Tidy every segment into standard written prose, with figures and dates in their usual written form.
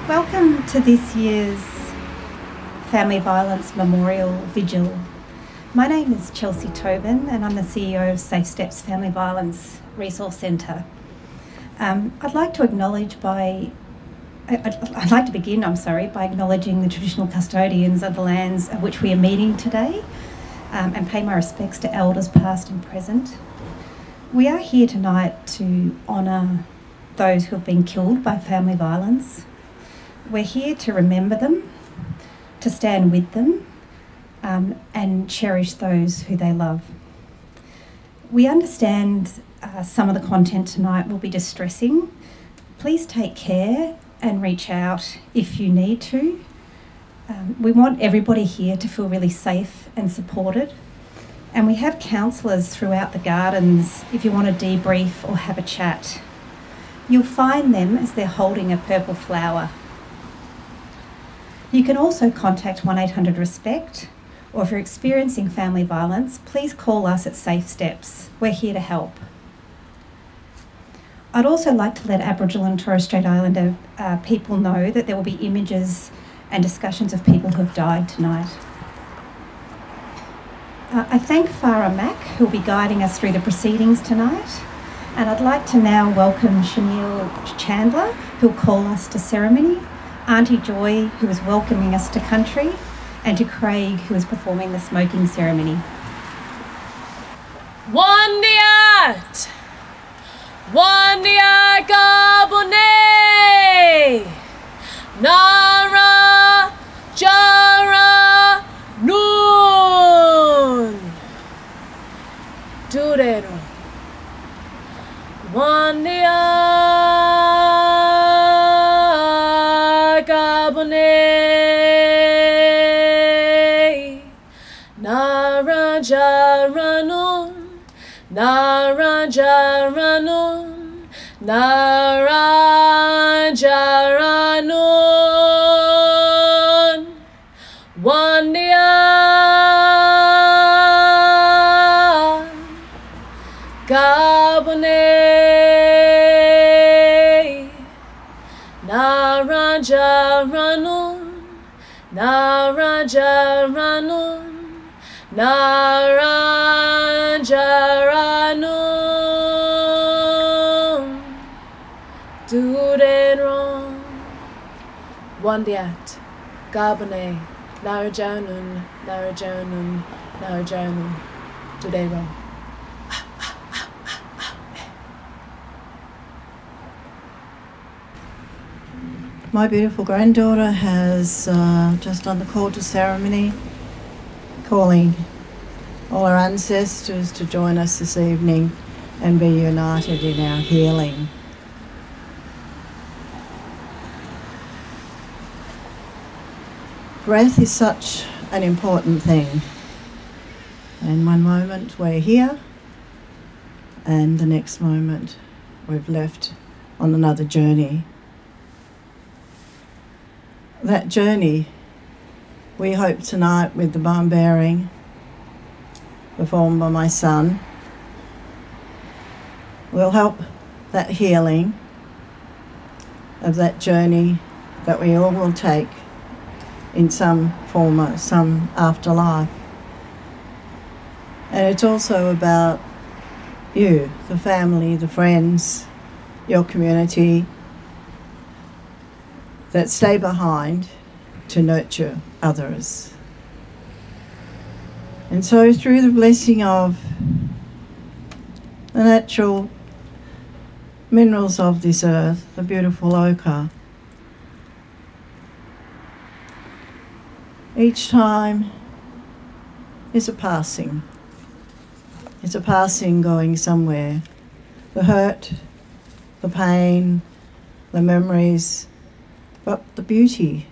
Welcome to this year's Family Violence Memorial Vigil. My name is Chelsea Tobin and I'm the CEO of Safe Steps Family Violence Resource Centre. I'd like to begin by acknowledging the traditional custodians of the lands of which we are meeting today and pay my respects to elders past and present. We are here tonight to honour those who have been killed by family violence. We're here to remember them, to stand with them, and cherish those who they love. We understand some of the content tonight will be distressing. Please take care and reach out if you need to. We want everybody here to feel really safe and supported. And we have counsellors throughout the gardens if you want to debrief or have a chat. You'll find them as they're holding a purple flower. You can also contact 1800-RESPECT, or if you're experiencing family violence, please call us at Safe Steps. We're here to help. I'd also like to let Aboriginal and Torres Strait Islander people know that there will be images and discussions of people who have died tonight. I thank Farah Mack, who will be guiding us through the proceedings tonight. And I'd like to now welcome Chanel Chandler, who will call us to ceremony, Auntie Joy, who is welcoming us to country, and to Craig, who is performing the smoking ceremony. Wandiat Gabone Nara Jara Nun Durero Wandiat Narajaranun, Narajaranun, Narajaranun, Wandia Gabone, Narajaranun, Narajaranun, Narajaranun Durenron Wandiat Gabane Narajanun Narajanun Narajanun Durenron. My beautiful granddaughter has just done the call to ceremony, calling all our ancestors to join us this evening and be united in our healing. Breath is such an important thing. And one moment we're here, and the next moment we've left on another journey. That journey, we hope tonight with the balm bearing performed by my son, will help that healing of that journey that we all will take in some form or some afterlife. And it's also about you, the family, the friends, your community that stay behind to nurture others. And so through the blessing of the natural minerals of this earth, the beautiful ochre, each time is a passing. It's a passing going somewhere. The hurt, the pain, the memories, but the beauty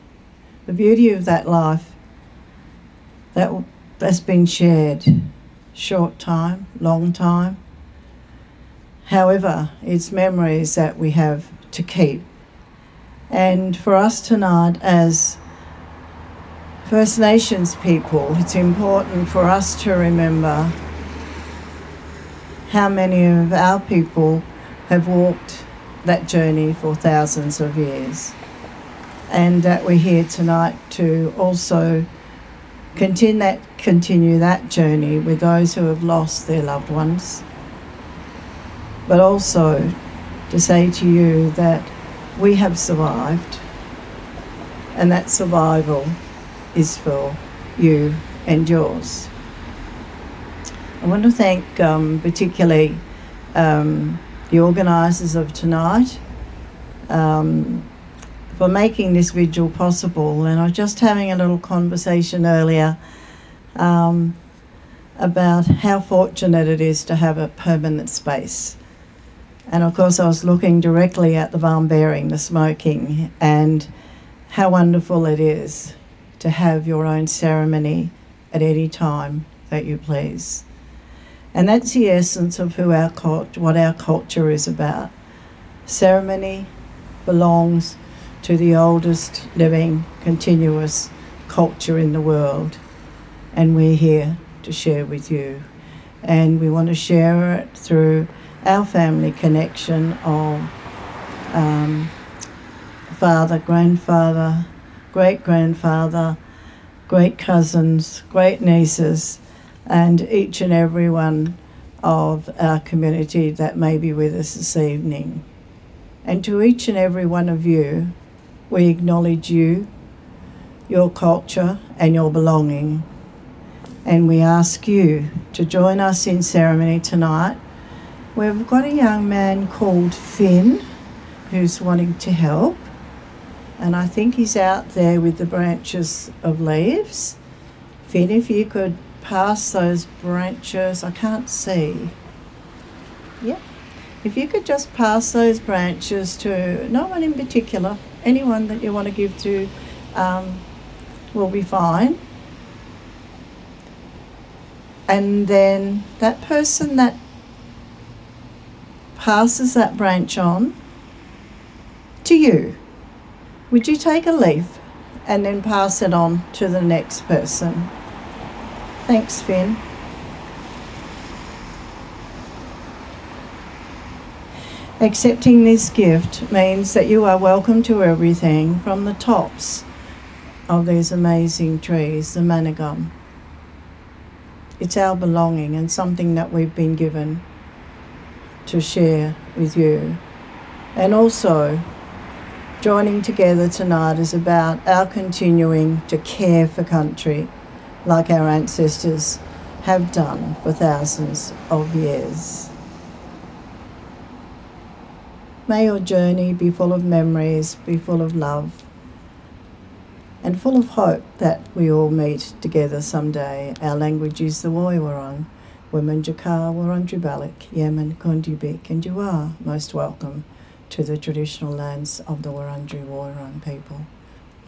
of that life that's been shared, short time, long time. However, it's memories that we have to keep. And for us tonight as First Nations people, it's important for us to remember how many of our people have walked that journey for thousands of years. and that we're here tonight to also continue that journey with those who have lost their loved ones, but also to say to you that we have survived, and that survival is for you and yours. I want to thank particularly the organisers of tonight for making this vigil possible. And I was just having a little conversation earlier about how fortunate it is to have a permanent space. And of course I was looking directly at the Van Bearing, the smoking, and how wonderful it is to have your own ceremony at any time that you please. And that's the essence of what our culture is about. Ceremony belongs to the oldest living continuous culture in the world, and we're here to share with you. And we want to share it through our family connection of father, grandfather, great-grandfather, great cousins, great nieces, and each and every one of our community that may be with us this evening. And to each and every one of you, we acknowledge you, your culture and your belonging. And we ask you to join us in ceremony tonight. We've got a young man called Finn who's wanting to help. And I think he's out there with the branches of leaves. Finn, if you could pass those branches, I can't see. Yep. If you could just pass those branches to no one in particular, anyone that you want to give to will be fine. And then that person that passes that branch on to you, would you take a leaf and then pass it on to the next person? Thanks, Finn. Accepting this gift means that you are welcome to everything from the tops of these amazing trees, the manigum. It's our belonging and something that we've been given to share with you. And also, joining together tonight is about our continuing to care for country like our ancestors have done for thousands of years. May your journey be full of memories, be full of love, and full of hope that we all meet together someday. Our language is the Woiwurrung, Womenjakar, Wurundjeri, Yemen, Kundibik, and you are most welcome to the traditional lands of the Wurundjeri Woiwurrung people.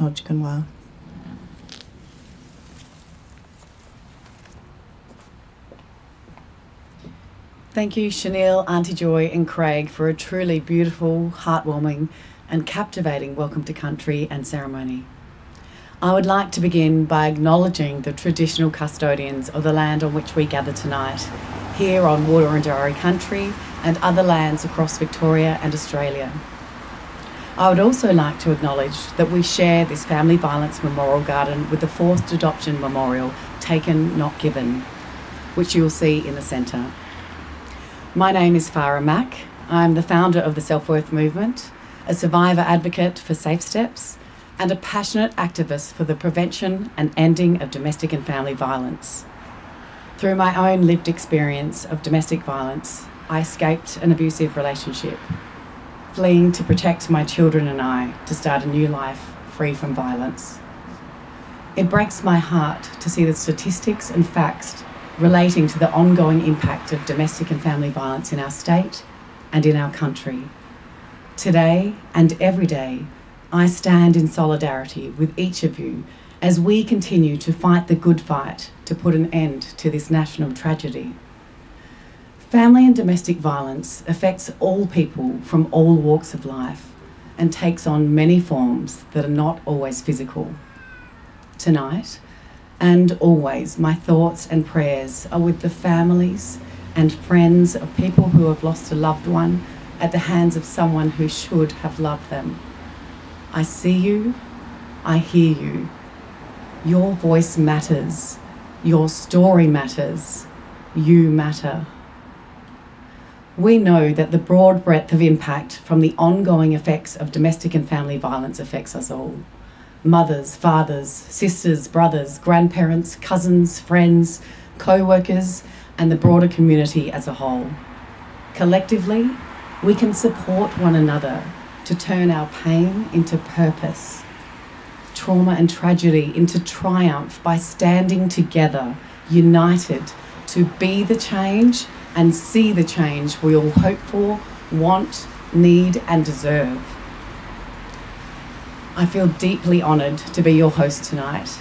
Nojkanwa. Thank you, Chanel, Auntie Joy and Craig, for a truly beautiful, heartwarming and captivating welcome to country and ceremony. I would like to begin by acknowledging the traditional custodians of the land on which we gather tonight, here on Wurundjeri country and other lands across Victoria and Australia. I would also like to acknowledge that we share this Family Violence Memorial Garden with the Forced Adoption Memorial Taken Not Given, which you will see in the centre. My name is Farah Mack. I'm the founder of the Self-Worth Movement, a survivor advocate for safe steps, and a passionate activist for the prevention and ending of domestic and family violence. Through my own lived experience of domestic violence, I escaped an abusive relationship, fleeing to protect my children and I to start a new life free from violence. It breaks my heart to see the statistics and facts relating to the ongoing impact of domestic and family violence in our state and in our country. Today and every day, I stand in solidarity with each of you as we continue to fight the good fight to put an end to this national tragedy. Family and domestic violence affects all people from all walks of life and takes on many forms that are not always physical. Tonight, and always, my thoughts and prayers are with the families and friends of people who have lost a loved one at the hands of someone who should have loved them. I see you, I hear you. Your voice matters. Your story matters. You matter. We know that the broad breadth of impact from the ongoing effects of domestic and family violence affects us all. Mothers, fathers, sisters, brothers, grandparents, cousins, friends, co-workers, and the broader community as a whole. Collectively, we can support one another to turn our pain into purpose, trauma and tragedy into triumph by standing together, united, to be the change and see the change we all hope for, want, need, and deserve. I feel deeply honoured to be your host tonight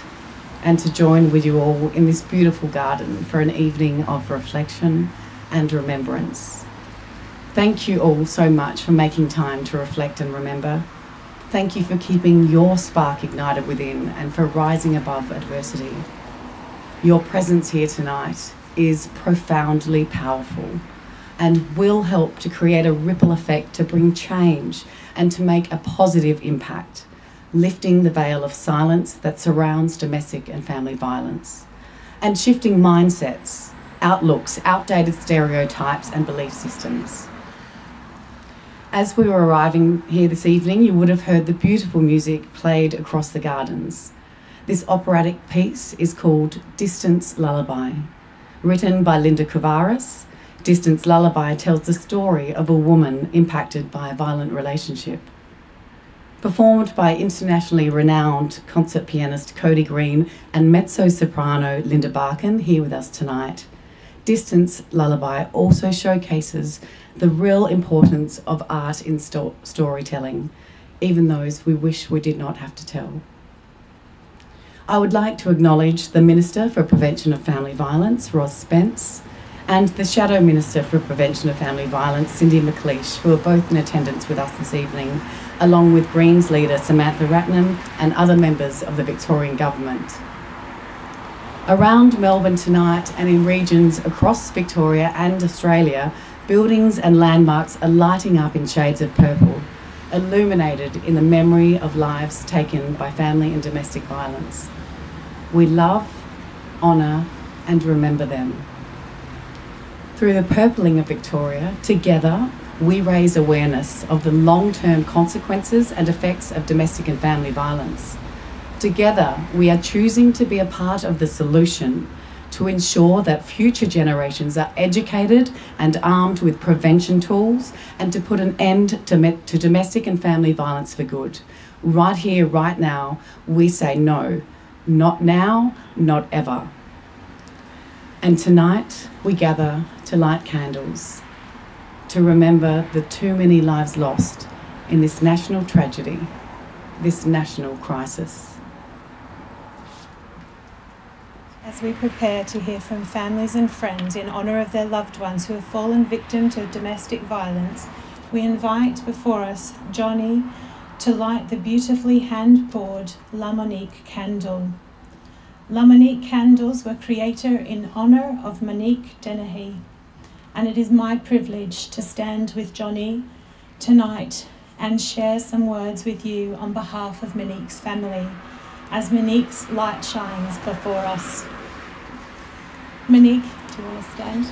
and to join with you all in this beautiful garden for an evening of reflection and remembrance. Thank you all so much for making time to reflect and remember. Thank you for keeping your spark ignited within and for rising above adversity. Your presence here tonight is profoundly powerful and will help to create a ripple effect to bring change and to make a positive impact, lifting the veil of silence that surrounds domestic and family violence, and shifting mindsets, outlooks, outdated stereotypes and belief systems. As we were arriving here this evening, you would have heard the beautiful music played across the gardens. This operatic piece is called Distance Lullaby. Written by Linda Kuvaris, Distance Lullaby tells the story of a woman impacted by a violent relationship. Performed by internationally renowned concert pianist Cody Green and mezzo-soprano Linda Barkin, here with us tonight, Distance Lullaby also showcases the real importance of art in storytelling, even those we wish we did not have to tell. I would like to acknowledge the Minister for Prevention of Family Violence, Roz Spence, and the Shadow Minister for Prevention of Family Violence, Cindy McLeish, who are both in attendance with us this evening, along with Greens leader Samantha Ratnam and other members of the Victorian Government. Around Melbourne tonight and in regions across Victoria and Australia, buildings and landmarks are lighting up in shades of purple, illuminated in the memory of lives taken by family and domestic violence. We love, honour and remember them. Through the purpling of Victoria, together we raise awareness of the long-term consequences and effects of domestic and family violence. Together, we are choosing to be a part of the solution to ensure that future generations are educated and armed with prevention tools and to put an end to domestic and family violence for good. Right here, right now, we say no. Not now, not ever. And tonight, we gather to light candles, to remember the too many lives lost in this national tragedy, this national crisis. As we prepare to hear from families and friends in honour of their loved ones who have fallen victim to domestic violence, we invite before us Johnny to light the beautifully hand-poured La Monique candle. La Monique candles were created in honour of Monique Dennehy, and it is my privilege to stand with Johnny tonight and share some words with you on behalf of Monique's family as Monique's light shines before us. Monique, do you want to stand?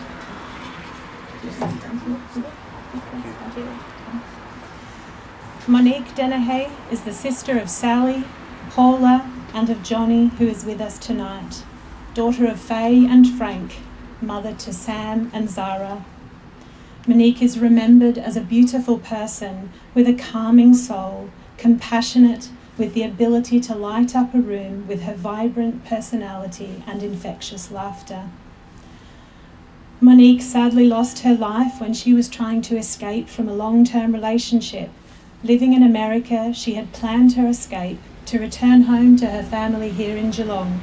Monique Dennehy is the sister of Sally, Paula, and of Johnny, who is with us tonight, daughter of Faye and Frank, mother to Sam and Zara. Monique is remembered as a beautiful person with a calming soul, compassionate, with the ability to light up a room with her vibrant personality and infectious laughter. Monique sadly lost her life when she was trying to escape from a long-term relationship. Living in America, she had planned her escape to return home to her family here in Geelong.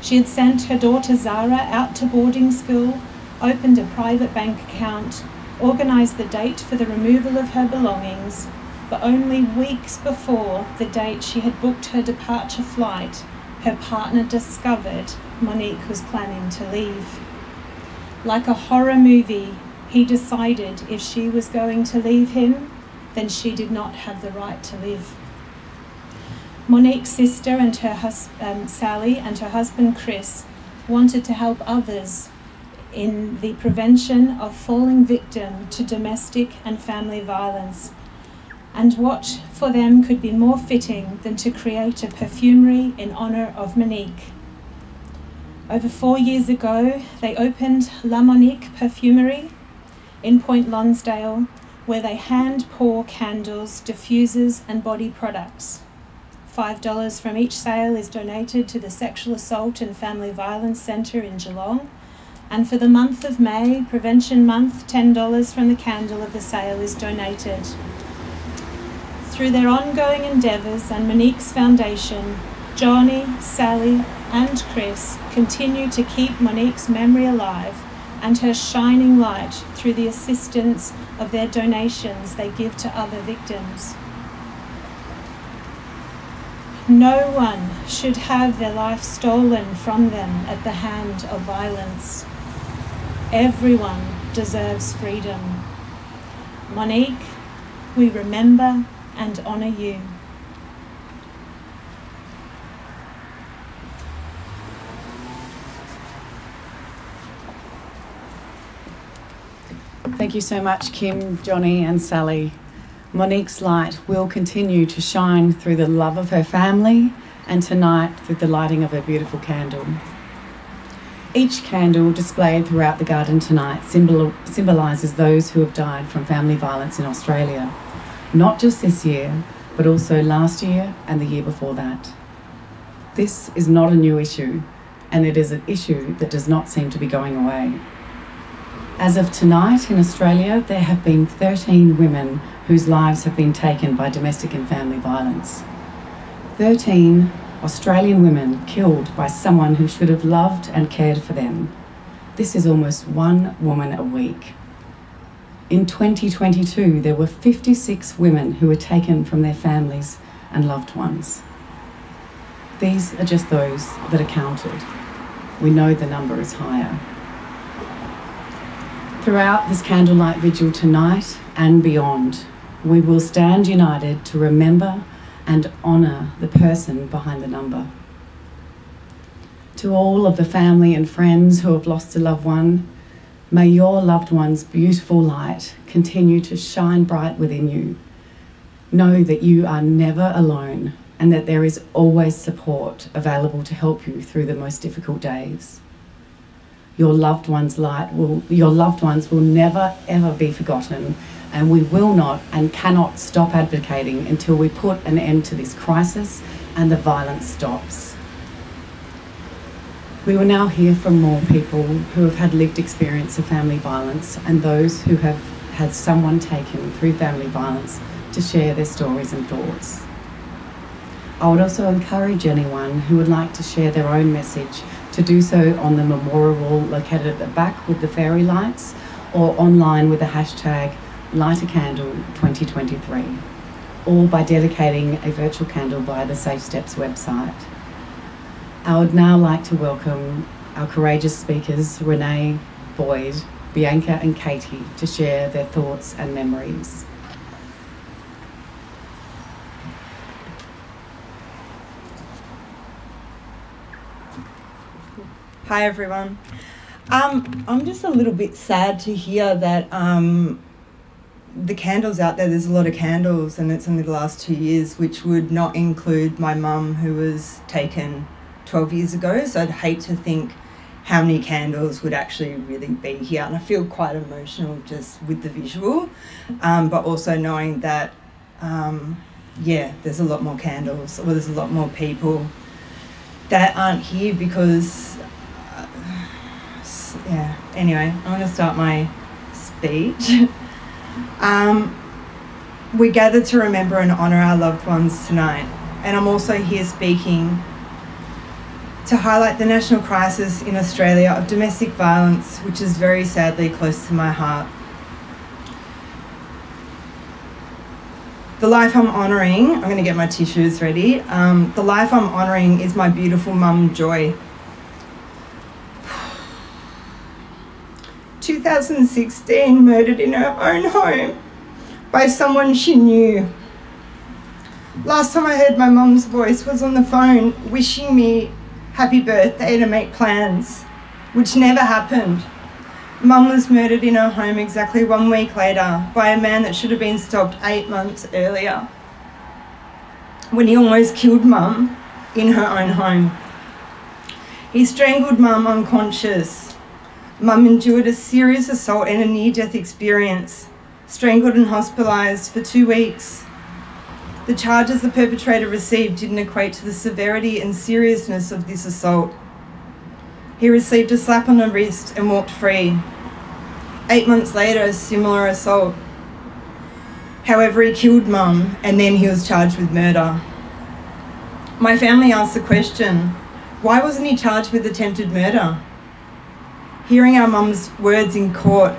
She had sent her daughter Zara out to boarding school, opened a private bank account, organised the date for the removal of her belongings, but only weeks before the date she had booked her departure flight, her partner discovered Monique was planning to leave. Like a horror movie, he decided if she was going to leave him, then she did not have the right to live. Monique's sister and Sally and her husband Chris wanted to help others in the prevention of falling victim to domestic and family violence. And what for them could be more fitting than to create a perfumery in honour of Monique. Over 4 years ago, they opened La Monique Perfumery in Point Lonsdale, where they hand pour candles, diffusers and body products. $5 from each sale is donated to the Sexual Assault and Family Violence Centre in Geelong. And for the month of May, Prevention Month, $10 from the candle of the sale is donated. Through their ongoing endeavours and Monique's foundation, Johnny, Sally and Chris continue to keep Monique's memory alive and her shining light through the assistance of their donations they give to other victims. No one should have their life stolen from them at the hand of violence. Everyone deserves freedom. Monique, we remember and honour you. Thank you so much, Kim, Johnny and Sally. Monique's light will continue to shine through the love of her family and tonight through the lighting of her beautiful candle. Each candle displayed throughout the garden tonight symbolises those who have died from family violence in Australia, not just this year, but also last year and the year before that. This is not a new issue, and it is an issue that does not seem to be going away. As of tonight in Australia, there have been 13 women whose lives have been taken by domestic and family violence. 13 Australian women killed by someone who should have loved and cared for them. This is almost one woman a week. In 2022, there were 56 women who were taken from their families and loved ones. These are just those that are counted. We know the number is higher. Throughout this Candlelight Vigil tonight and beyond, we will stand united to remember and honour the person behind the number. To all of the family and friends who have lost a loved one, may your loved one's beautiful light continue to shine bright within you. Know that you are never alone and that there is always support available to help you through the most difficult days. Your loved ones will never ever be forgotten, and we will not and cannot stop advocating until we put an end to this crisis and the violence stops. We will now hear from more people who have had lived experience of family violence and those who have had someone taken through family violence to share their stories and thoughts. I would also encourage anyone who would like to share their own message to do so on the memorial wall located at the back with the fairy lights, or online with the hashtag #LightACandle2023, or by dedicating a virtual candle via the Safe Steps website. I would now like to welcome our courageous speakers, Renee, Boyd, Bianca and Katie, to share their thoughts and memories. Hi everyone. I'm just a little bit sad to hear that the candles out there's a lot of candles, and it's only the last 2 years, which would not include my mum, who was taken 12 years ago. So I'd hate to think how many candles would actually really be here, and I feel quite emotional just with the visual, but also knowing that there's a lot more candles, or there's a lot more people that aren't here because anyway, I'm going to start my speech. We gather to remember and honour our loved ones tonight, and I'm also here speaking to highlight the national crisis in Australia of domestic violence, which is very sadly close to my heart. The life I'm honouring, I'm going to get my tissues ready. The life I'm honouring is my beautiful mum, Joy. 2016, murdered in her own home by someone she knew. Last time I heard my mum's voice was on the phone wishing me happy birthday to make plans, which never happened. Mum was murdered in her home exactly 1 week later by a man that should have been stopped 8 months earlier, when he almost killed Mum in her own home. He strangled Mum unconscious. Mum endured a serious assault and a near-death experience, strangled and hospitalised for 2 weeks. The charges the perpetrator received didn't equate to the severity and seriousness of this assault. He received a slap on the wrist and walked free. 8 months later, a similar assault. However, he killed Mum and then he was charged with murder. My family asked the question, why wasn't he charged with attempted murder? Hearing our mum's words in court,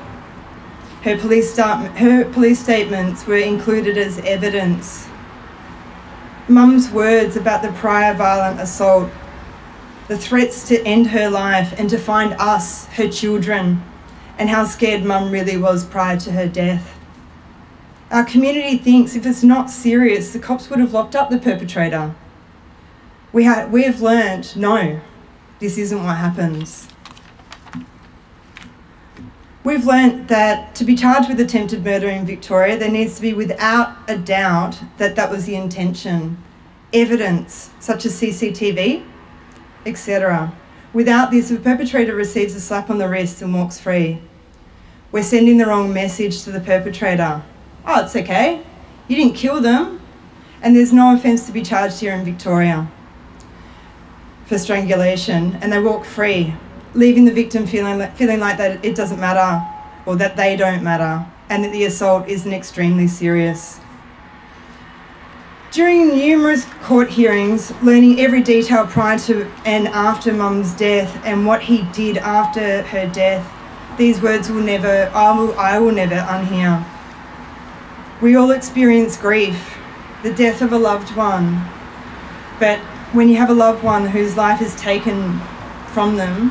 her police statements were included as evidence. Mum's words about the prior violent assault, the threats to end her life and to find us, her children, and how scared Mum really was prior to her death. Our community thinks if it's not serious, the cops would have locked up the perpetrator. We have learned, no, this isn't what happens. We've learnt that to be charged with attempted murder in Victoria, there needs to be without a doubt that that was the intention. Evidence, such as CCTV, etc. Without this, the perpetrator receives a slap on the wrist and walks free. We're sending the wrong message to the perpetrator. Oh, it's okay. You didn't kill them. And there's no offence to be charged here in Victoria for strangulation, and they walk free, leaving the victim feeling like that it doesn't matter, or that they don't matter, and that the assault isn't extremely serious. During numerous court hearings, learning every detail prior to and after Mum's death and what he did after her death, these words I will never unhear. We all experience grief, the death of a loved one, but when you have a loved one whose life is taken from them,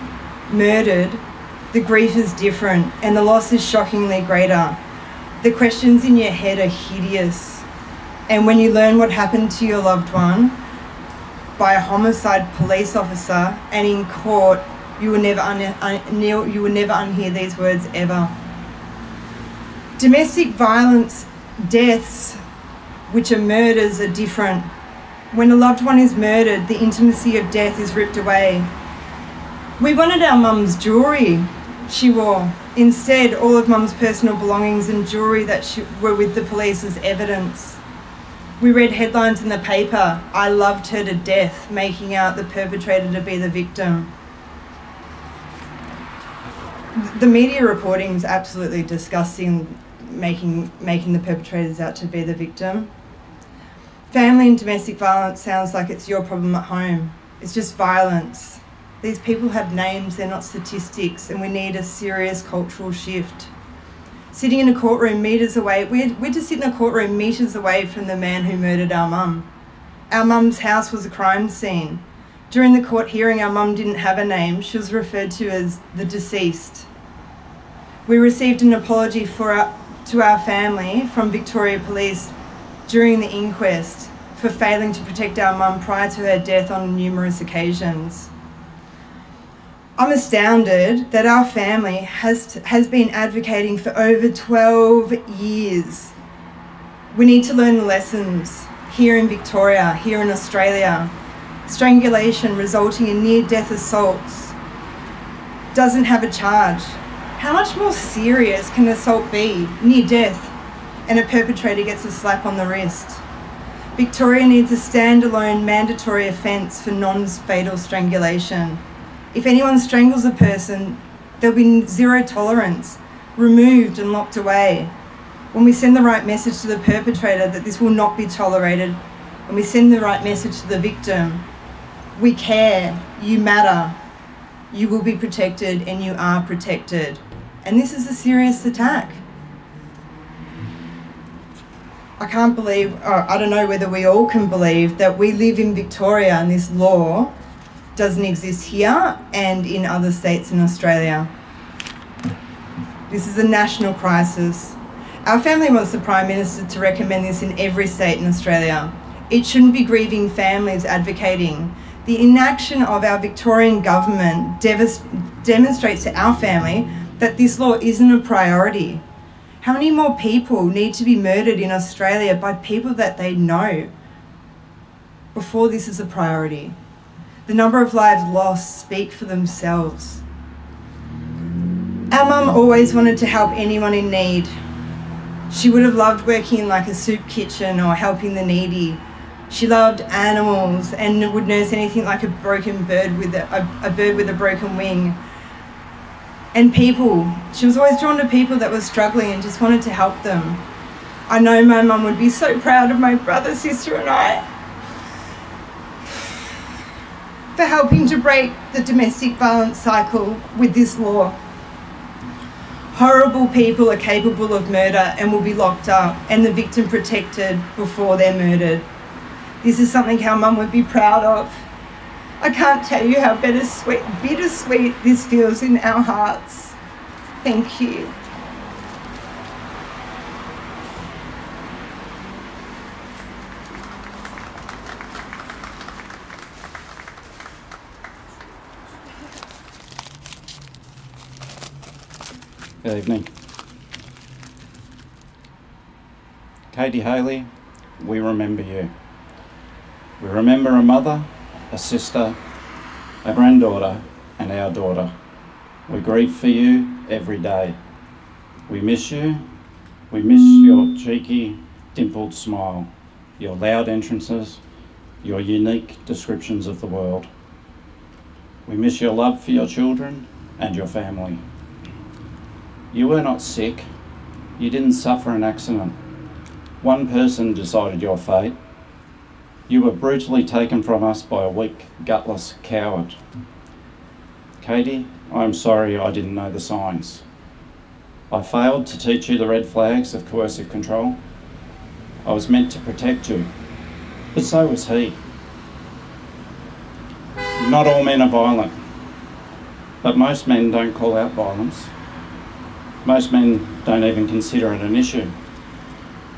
murdered, the grief is different and the loss is shockingly greater. The questions in your head are hideous. And when you learn what happened to your loved one by a homicide police officer and in court, you will never unhear these words ever. Domestic violence deaths, which are murders, are different. When a loved one is murdered, the intimacy of death is ripped away. We wanted our mum's jewellery she wore. Instead, all of Mum's personal belongings and jewellery that were with the police as evidence. We read headlines in the paper, "I loved her to death," making out the perpetrator to be the victim. The media reporting is absolutely disgusting, making the perpetrators out to be the victim. Family and domestic violence sounds like it's your problem at home. It's just violence. These people have names, they're not statistics, and we need a serious cultural shift. Sitting in a courtroom metres away, we're to sit in a courtroom metres away from the man who murdered our mum. Our mum's house was a crime scene. During the court hearing, our mum didn't have a name. She was referred to as the deceased. We received an apology to our family from Victoria Police during the inquest for failing to protect our mum prior to her death on numerous occasions. I'm astounded that our family has been advocating for over 12 years. We need to learn the lessons here in Victoria, here in Australia. Strangulation resulting in near-death assaults doesn't have a charge. How much more serious can assault be, near death, and a perpetrator gets a slap on the wrist? Victoria needs a standalone mandatory offence for non-fatal strangulation. If anyone strangles a person, there'll be zero tolerance, removed and locked away. When we send the right message to the perpetrator that this will not be tolerated, when we send the right message to the victim, we care, you matter, you will be protected and you are protected. And this is a serious attack. I can't believe, or I don't know whether we all can believe, that we live in Victoria and this law doesn't exist here and in other states in Australia. This is a national crisis. Our family wants the Prime Minister to recommend this in every state in Australia. It shouldn't be grieving families advocating. The inaction of our Victorian government demonstrates to our family that this law isn't a priority. How many more people need to be murdered in Australia by people that they know before this is a priority? The number of lives lost speak for themselves. Our mum always wanted to help anyone in need. She would have loved working in like a soup kitchen or helping the needy. She loved animals and would nurse anything like a broken bird with a bird with a broken wing. And people. She was always drawn to people that were struggling and just wanted to help them. I know my mum would be so proud of my brother, sister and I for helping to break the domestic violence cycle with this law. Horrible people are capable of murder and will be locked up and the victim protected before they're murdered. This is something our mum would be proud of. I can't tell you how bittersweet this feels in our hearts. Thank you. Good evening. Katie Haley, we remember you. We remember a mother, a sister, a granddaughter, and our daughter. We grieve for you every day. We miss you. We miss your cheeky, dimpled smile, your loud entrances, your unique descriptions of the world. We miss your love for your children and your family. You were not sick. You didn't suffer an accident. One person decided your fate. You were brutally taken from us by a weak, gutless coward. Katie, I'm sorry I didn't know the signs. I failed to teach you the red flags of coercive control. I was meant to protect you, but so was he. Not all men are violent, but most men don't call out violence. Most men don't even consider it an issue.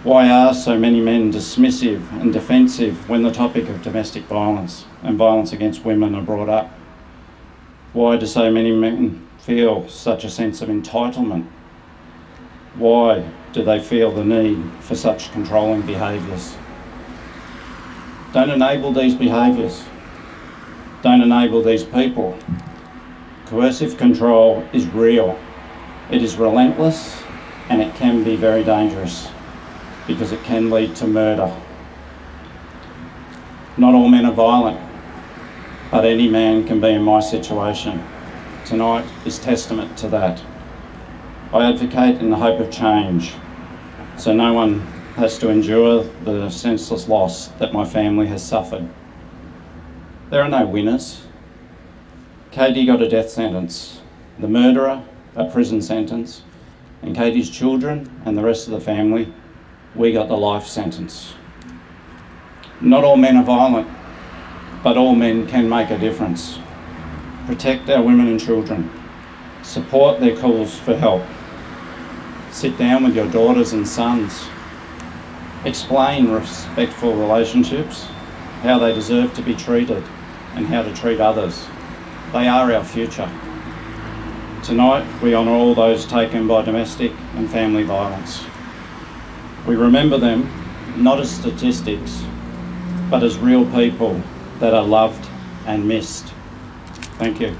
Why are so many men dismissive and defensive when the topic of domestic violence and violence against women are brought up? Why do so many men feel such a sense of entitlement? Why do they feel the need for such controlling behaviours? Don't enable these behaviours. Don't enable these people. Coercive control is real. It is relentless and it can be very dangerous because it can lead to murder. Not all men are violent, but any man can be in my situation. Tonight is testament to that. I advocate in the hope of change, so no one has to endure the senseless loss that my family has suffered. There are no winners. Katie got a death sentence. The murderer, a prison sentence, and Katie's children and the rest of the family, we got the life sentence. Not all men are violent, but all men can make a difference. Protect our women and children. Support their calls for help. Sit down with your daughters and sons. Explain respectful relationships, how they deserve to be treated, and how to treat others. They are our future. Tonight, we honour all those taken by domestic and family violence. We remember them not as statistics, but as real people that are loved and missed. Thank you.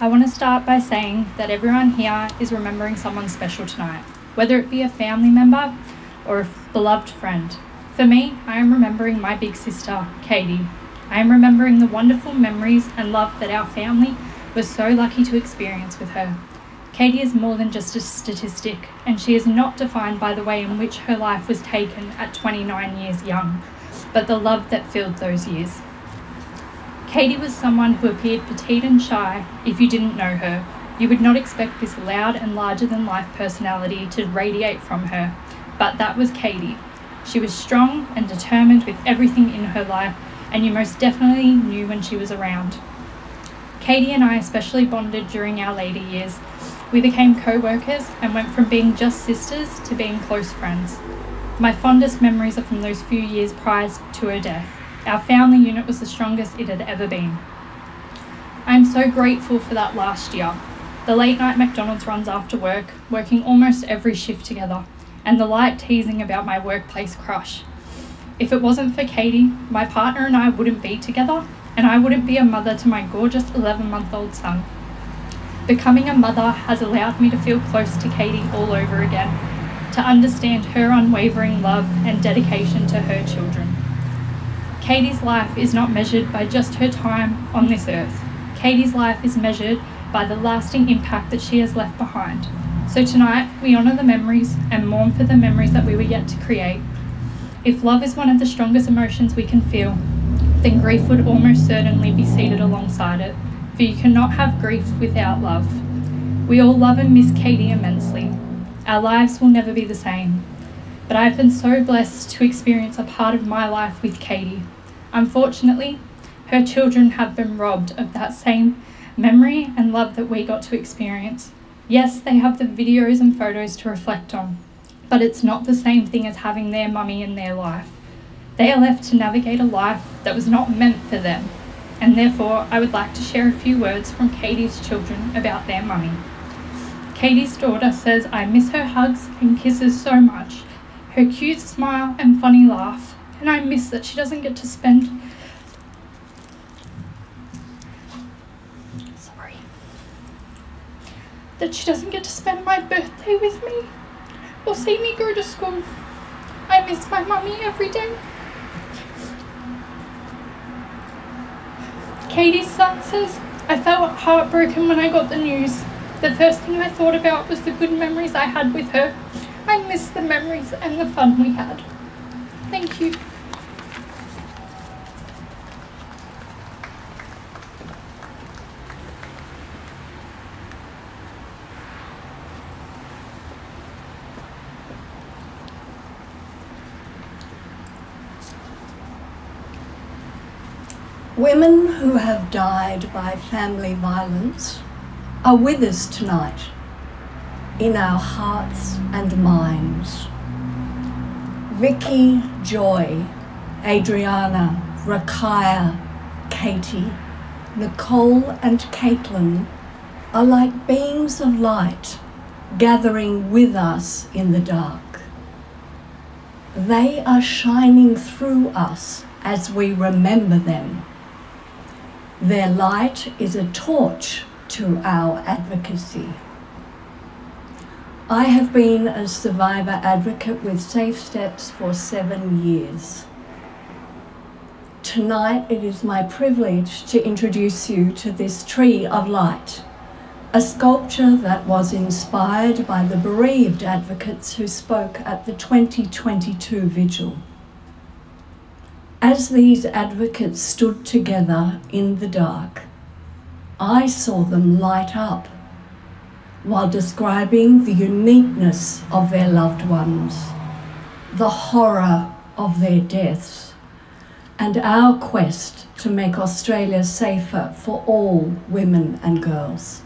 I want to start by saying that everyone here is remembering someone special tonight, whether it be a family member or a beloved friend. For me, I am remembering my big sister, Katie. I am remembering the wonderful memories and love that our family was so lucky to experience with her. Katie is more than just a statistic, and she is not defined by the way in which her life was taken at 29 years young, but the love that filled those years. Katie was someone who appeared petite and shy. If you didn't know her, you would not expect this loud and larger-than-life personality to radiate from her, but that was Katie. She was strong and determined with everything in her life, and you most definitely knew when she was around. Katie and I especially bonded during our later years. We became co-workers and went from being just sisters to being close friends. My fondest memories are from those few years prior to her death. Our family unit was the strongest it had ever been. I am so grateful for that last year. The late night McDonald's runs after work, working almost every shift together, and the light teasing about my workplace crush. If it wasn't for Katie, my partner and I wouldn't be together, and I wouldn't be a mother to my gorgeous 11-month-old son. Becoming a mother has allowed me to feel close to Katie all over again, to understand her unwavering love and dedication to her children. Katie's life is not measured by just her time on this earth. Katie's life is measured by the lasting impact that she has left behind. So tonight, we honour the memories and mourn for the memories that we were yet to create. If love is one of the strongest emotions we can feel, then grief would almost certainly be seated alongside it, for you cannot have grief without love. We all love and miss Katie immensely. Our lives will never be the same, but I have been so blessed to experience a part of my life with Katie. Unfortunately, her children have been robbed of that same memory and love that we got to experience. Yes, they have the videos and photos to reflect on, but it's not the same thing as having their mummy in their life. They are left to navigate a life that was not meant for them, and therefore I would like to share a few words from Katie's children about their mummy. Katie's daughter says, "I miss her hugs and kisses so much, her cute smile and funny laugh, and I miss that she doesn't get to spend my birthday with me or see me go to school. I miss my mummy every day." Katie's son says, "I felt heartbroken when I got the news. The first thing I thought about was the good memories I had with her. I miss the memories and the fun we had." Thank you. Women who have died by family violence are with us tonight in our hearts and minds. Vicky, Joy, Adriana, Rakaya, Katie, Nicole and Caitlin are like beams of light gathering with us in the dark. They are shining through us as we remember them. Their light is a torch to our advocacy. I have been a survivor advocate with Safe Steps for 7 years. Tonight it is my privilege to introduce you to this tree of light, a sculpture that was inspired by the bereaved advocates who spoke at the 2022 vigil. As these advocates stood together in the dark, I saw them light up while describing the uniqueness of their loved ones, the horror of their deaths, and our quest to make Australia safer for all women and girls.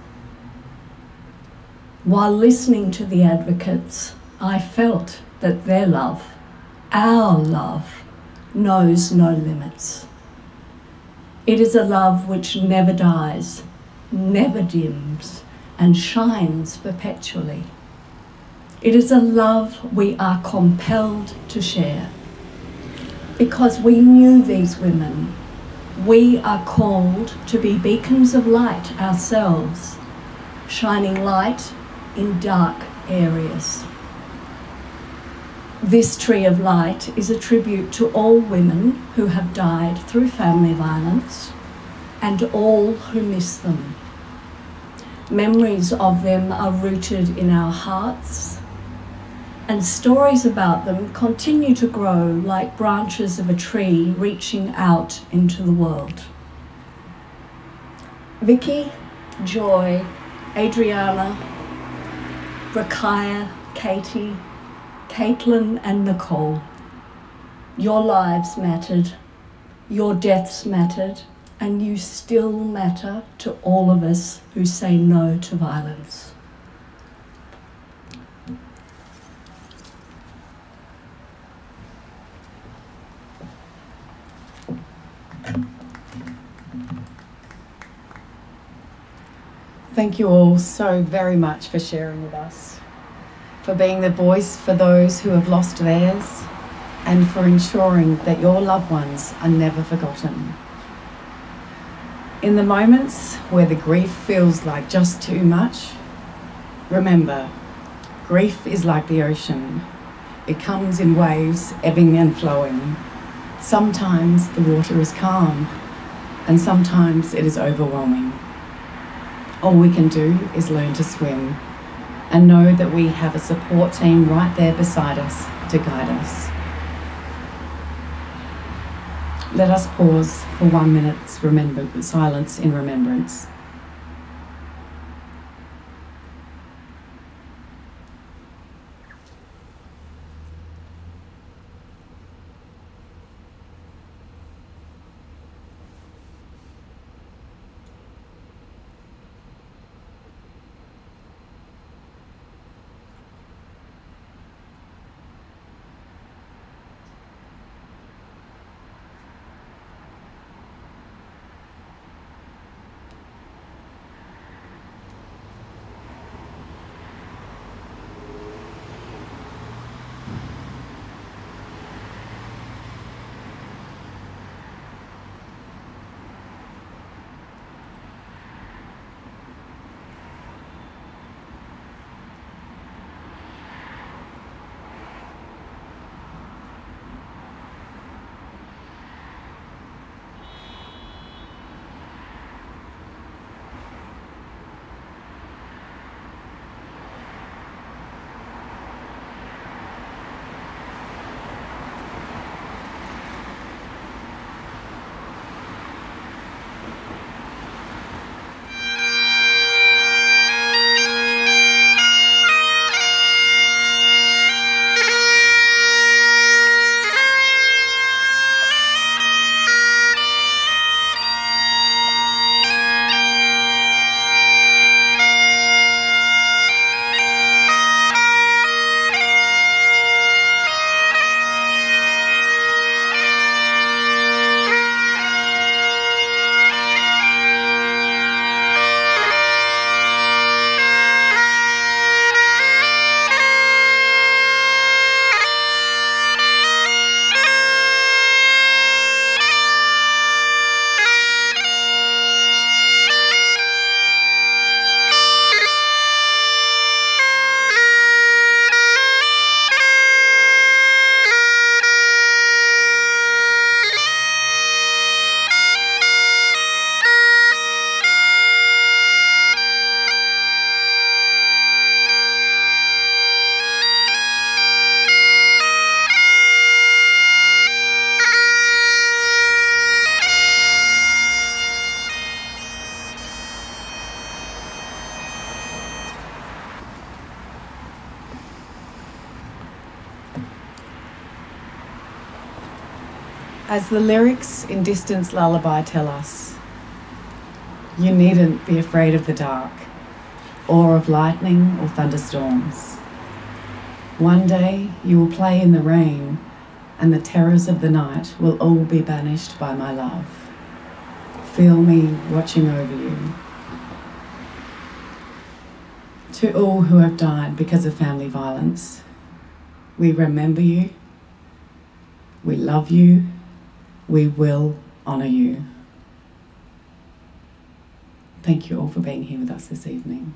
While listening to the advocates, I felt that their love, our love, knows no limits. It is a love which never dies, never dims, and shines perpetually. It is a love we are compelled to share. Because we knew these women, we are called to be beacons of light ourselves, shining light in dark areas. This tree of light is a tribute to all women who have died through family violence and all who miss them. Memories of them are rooted in our hearts, and stories about them continue to grow like branches of a tree reaching out into the world. Vicky, Joy, Adriana, Rakaya, Katie, Caitlin and Nicole, your lives mattered, Your deaths mattered, and you still matter to all of us who say no to violence. Thank you all so very much for sharing with us, for being the voice for those who have lost theirs, and for ensuring that your loved ones are never forgotten. In the moments where the grief feels like just too much, remember, grief is like the ocean. It comes in waves, ebbing and flowing. Sometimes the water is calm, and sometimes it is overwhelming. All we can do is learn to swim and know that we have a support team right there beside us to guide us. Let us pause for 1 minute's silence in remembrance. As the lyrics in Distance Lullaby tell us, you needn't be afraid of the dark, or of lightning or thunderstorms. One day you will play in the rain, and the terrors of the night will all be banished by my love. Feel me watching over you. To all who have died because of family violence, we remember you, we love you, we will honour you. Thank you all for being here with us this evening.